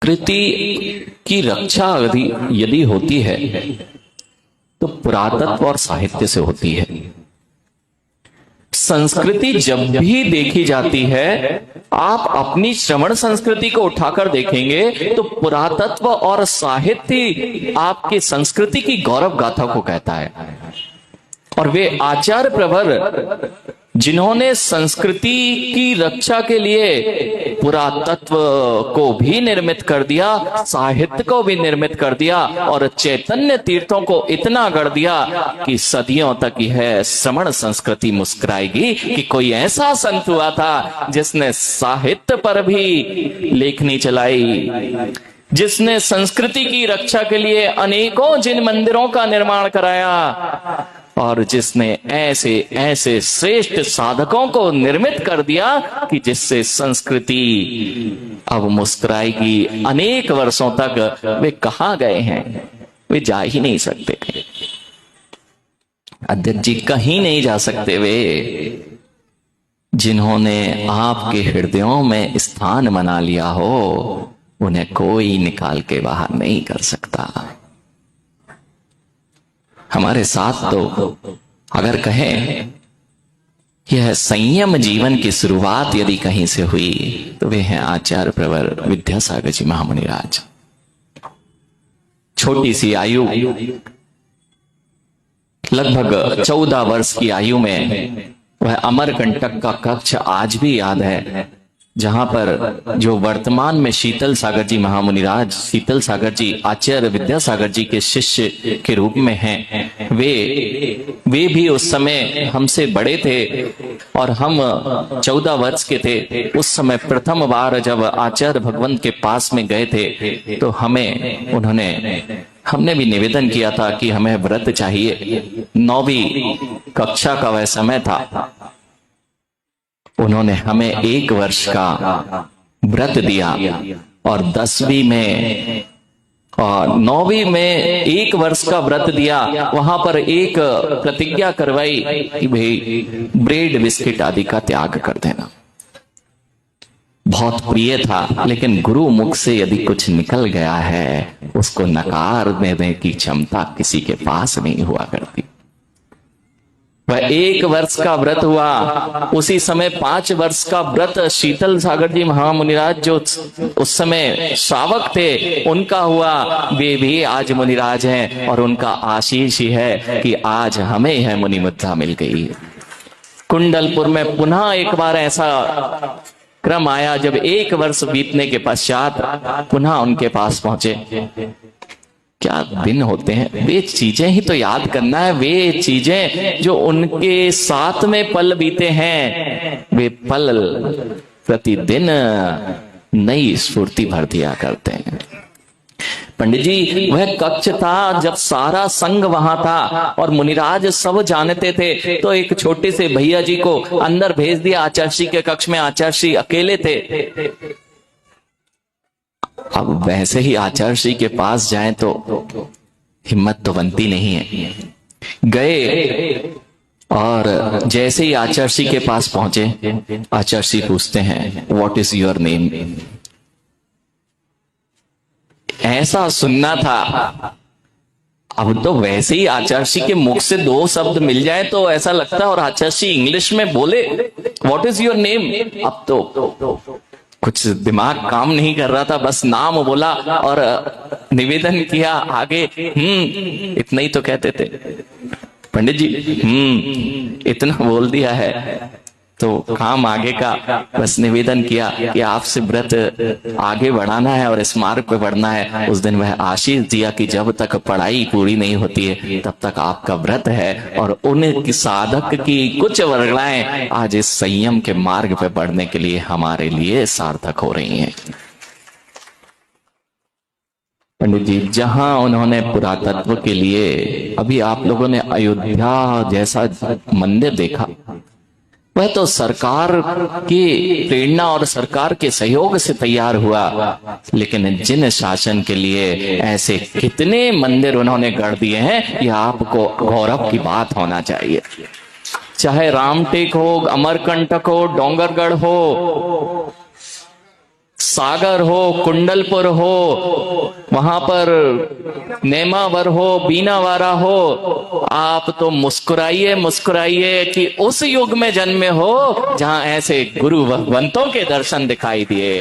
कृति की रक्षा यदि होती है तो पुरातत्व और साहित्य से होती है। संस्कृति जब भी देखी जाती है, आप अपनी श्रवण संस्कृति को उठाकर देखेंगे तो पुरातत्व और साहित्य आपकी संस्कृति की गौरव गाथा को कहता है। और वे आचार्य प्रवर जिन्होंने संस्कृति की रक्षा के लिए पुरातत्व को भी निर्मित कर दिया, साहित्य को भी निर्मित कर दिया और चैतन्य तीर्थों को इतना गढ़ दिया कि सदियों तक यह श्रवण संस्कृति मुस्कुराएगी कि कोई ऐसा संत हुआ था जिसने साहित्य पर भी लेखनी चलाई, जिसने संस्कृति की रक्षा के लिए अनेकों जिन मंदिरों का निर्माण कराया और जिसने ऐसे ऐसे श्रेष्ठ साधकों को निर्मित कर दिया कि जिससे संस्कृति अब मुस्कुराएगी। अनेक वर्षों तक वे कहां गए हैं? वे जा ही नहीं सकते। अध्यक्ष जी कहीं नहीं जा सकते। वे जिन्होंने आपके हृदयों में स्थान बना लिया हो, उन्हें कोई निकाल के बाहर नहीं कर सकता। हमारे साथ तो अगर कहें यह संयम जीवन की शुरुआत यदि कहीं से हुई तो वे हैं आचार्य प्रवर विद्यासागर जी महामुनिराज। छोटी सी आयु, लगभग 14 वर्ष की आयु में वह अमरकंटक का कक्ष आज भी याद है, जहां पर जो वर्तमान में शीतल सागर जी महामुनिराज, शीतल सागर जी आचार्य विद्यासागर जी के शिष्य के रूप में हैं। वे भी उस समय हमसे बड़े थे और हम 14 वर्ष के थे। उस समय प्रथम बार जब आचार्य भगवंत के पास में गए थे तो हमने भी निवेदन किया था कि हमें व्रत चाहिए। 9वीं कक्षा का वह समय था। उन्होंने हमें 1 वर्ष का व्रत दिया और 10वीं में और 9वीं में 1 वर्ष का व्रत दिया। वहां पर एक प्रतिज्ञा करवाई कि भाई ब्रेड बिस्किट आदि का त्याग कर देना। बहुत प्रिय था, लेकिन गुरु मुख से यदि कुछ निकल गया है उसको नकार देने की क्षमता किसी के पास नहीं हुआ करती। वह 1 वर्ष का व्रत हुआ। उसी समय 5 वर्ष का व्रत शीतल सागर जी महामुनिराज जो उस समय श्रावक थे उनका हुआ। वे भी आज मुनिराज हैं और उनका आशीष ही है कि आज हमें यह मुनि मुद्रा मिल गई। कुंडलपुर में पुनः एक बार ऐसा क्रम आया जब 1 वर्ष बीतने के पश्चात पुनः उनके पास पहुंचे। क्या दिन होते हैं! वे चीजें ही तो याद करना है, वे चीजें जो उनके साथ में पल बीते हैं, वे पल प्रतिदिन नई स्फूर्ति भर दिया करते हैं। पंडित जी, वह कक्ष था जब सारा संघ वहां था और मुनिराज सब जानते थे, तो एक छोटे से भैया जी को अंदर भेज दिया आचार्य श्री के कक्ष में। आचार्य श्री अकेले थे। अब वैसे ही आचार्य श्री के पास जाएं तो हिम्मत तो बनती नहीं है। गए और जैसे ही आचार्य श्री के पास पहुंचे, आचार्य श्री पूछते हैं व्हाट इज योर नेम। ऐसा सुनना था। अब तो वैसे ही आचार्य श्री के मुख से 2 शब्द मिल जाए तो ऐसा लगता है, और आचार्य श्री इंग्लिश में बोले व्हाट इज योर नेम। अब तो कुछ दिमाग काम नहीं कर रहा था, बस नाम बोला और निवेदन किया आगे। इतना ही तो कहते थे पंडित जी। इतना बोल दिया है तो काम आगे का। बस निवेदन किया कि आपसे व्रत आगे बढ़ाना है और इस मार्ग पे बढ़ना है। उस दिन वह आशीष दिया कि जब तक पढ़ाई पूरी नहीं होती है तब तक आपका व्रत है, और उन साधक की कुछ वर्गलाएं आज इस संयम के मार्ग पे बढ़ने के लिए हमारे लिए सार्थक हो रही हैं। पंडित जी, जहां उन्होंने पुरातत्व के लिए, अभी आप लोगों ने अयोध्या जैसा मंदिर देखा, वह तो सरकार की प्रेरणा और सरकार के सहयोग से तैयार हुआ, लेकिन जिन शासन के लिए ऐसे कितने मंदिर उन्होंने गढ़ दिए हैं, यह आपको गौरव की बात होना चाहिए। चाहे रामटेक हो, अमरकंटक हो, डोंगरगढ़ हो, सागर हो, कुंडलपुर हो, वहां पर नेमावर हो, बीनावारा हो, आप तो मुस्कुराइए मुस्कुराइए कि उस युग में जन्मे हो जहां ऐसे गुरु भगवंतों के दर्शन दिखाई दिए।